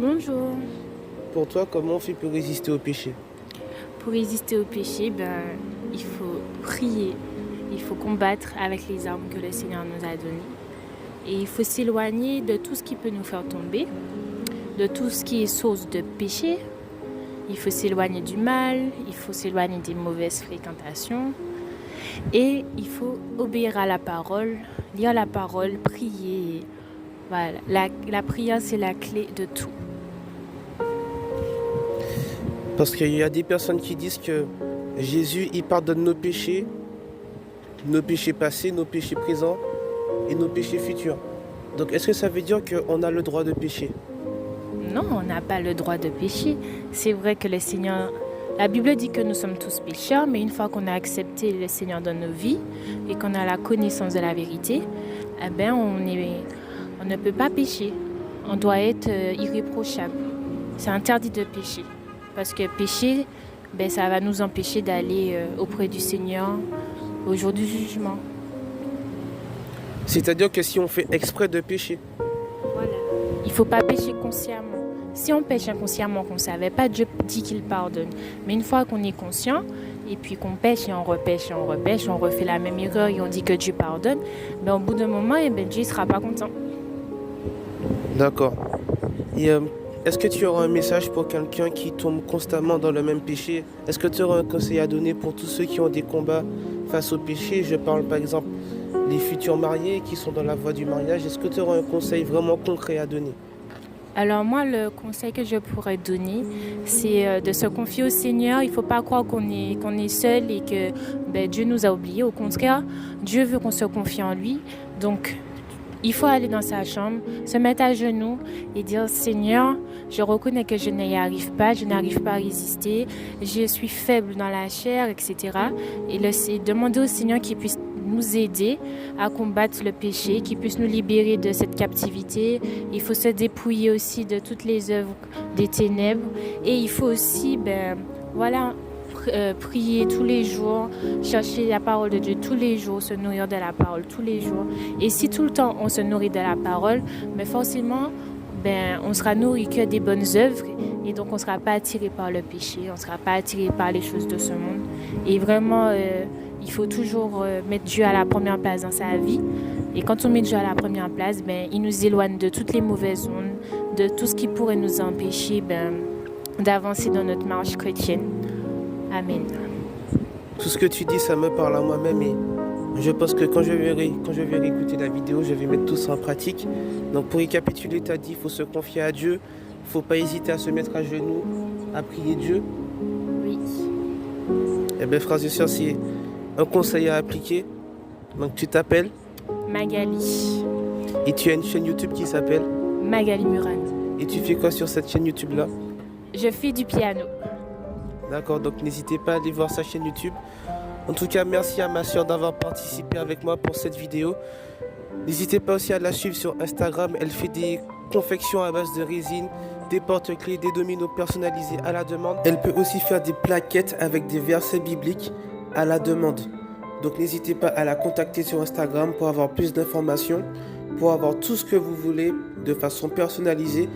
Bonjour. Pour toi, comment on fait pour résister au péché? Pour résister au péché, il faut prier. Il faut combattre avec les armes que le Seigneur nous a données. Et il faut s'éloigner de tout ce qui peut nous faire tomber, de tout ce qui est source de péché. Il faut s'éloigner du mal, il faut s'éloigner des mauvaises fréquentations. Et il faut obéir à la parole, lire la parole, prier. Voilà, la prière, c'est la clé de tout. Parce qu'il y a des personnes qui disent que Jésus, il pardonne nos péchés passés, nos péchés présents et nos péchés futurs. Donc, est-ce que ça veut dire qu'on a le droit de pécher? Non, on n'a pas le droit de pécher. C'est vrai que le Seigneur, la Bible dit que nous sommes tous pécheurs, mais une fois qu'on a accepté le Seigneur dans nos vies et qu'on a la connaissance de la vérité, on ne peut pas pécher. On doit être irréprochable. C'est interdit de pécher. Parce que pécher, ça va nous empêcher d'aller auprès du Seigneur au jour du jugement. C'est-à-dire que si on fait exprès de pécher, Voilà. Il ne faut pas pécher consciemment. Si on pêche inconsciemment, qu'on ne savait pas, Dieu dit qu'il pardonne. Mais une fois qu'on est conscient, et puis qu'on pêche et on repêche et on repêche, on refait la même erreur et on dit que Dieu pardonne, au bout d'un moment, Dieu ne sera pas content. d'accord. Et est-ce que tu auras un message pour quelqu'un qui tombe constamment dans le même péché? Est-ce que tu auras un conseil à donner pour tous ceux qui ont des combats face au péché? Je parle par exemple des futurs mariés qui sont dans la voie du mariage. Est-ce que tu auras un conseil vraiment concret à donner? Alors moi, le conseil que je pourrais donner, c'est de se confier au Seigneur. Il ne faut pas croire qu'on est seul et que Dieu nous a oubliés. Au contraire, Dieu veut qu'on se confie en lui. Donc, il faut aller dans sa chambre, se mettre à genoux et dire « Seigneur, je reconnais que je n'y arrive pas, je n'arrive pas à résister, je suis faible dans la chair, etc. » Et demander au Seigneur qu'il puisse nous aider à combattre le péché, qu'il puisse nous libérer de cette captivité. Il faut se dépouiller aussi de toutes les œuvres des ténèbres. Et il faut aussi, prier tous les jours, chercher la parole de Dieu tous les jours, se nourrir de la parole tous les jours. Et si tout le temps on se nourrit de la parole, mais forcément, on sera nourri que des bonnes œuvres et donc on ne sera pas attiré par le péché, on ne sera pas attiré par les choses de ce monde. Et vraiment, il faut toujours mettre Dieu à la première place dans sa vie. Et quand on met Dieu à la première place, il nous éloigne de toutes les mauvaises ondes, de tout ce qui pourrait nous empêcher d'avancer dans notre marche chrétienne. Amen. Tout ce que tu dis, ça me parle à moi-même et je pense que quand je vais réécouter la vidéo, je vais mettre tout ça en pratique. Donc pour récapituler, tu as dit, il faut se confier à Dieu, il ne faut pas hésiter à se mettre à genoux, à prier Dieu. Oui. Eh bien, frères et sœurs, c'est un conseil à appliquer. Donc tu t'appelles Magali. et tu as une chaîne YouTube qui s'appelle Magali Murad. Et tu fais quoi sur cette chaîne YouTube-là? Je fais du piano. D'accord, donc n'hésitez pas à aller voir sa chaîne YouTube. En tout cas, merci à ma soeur d'avoir participé avec moi pour cette vidéo. N'hésitez pas aussi à la suivre sur Instagram. Elle fait des confections à base de résine, des porte-clés, des dominos personnalisés à la demande. Elle peut aussi faire des plaquettes avec des versets bibliques à la demande. Donc n'hésitez pas à la contacter sur Instagram pour avoir plus d'informations, pour avoir tout ce que vous voulez de façon personnalisée.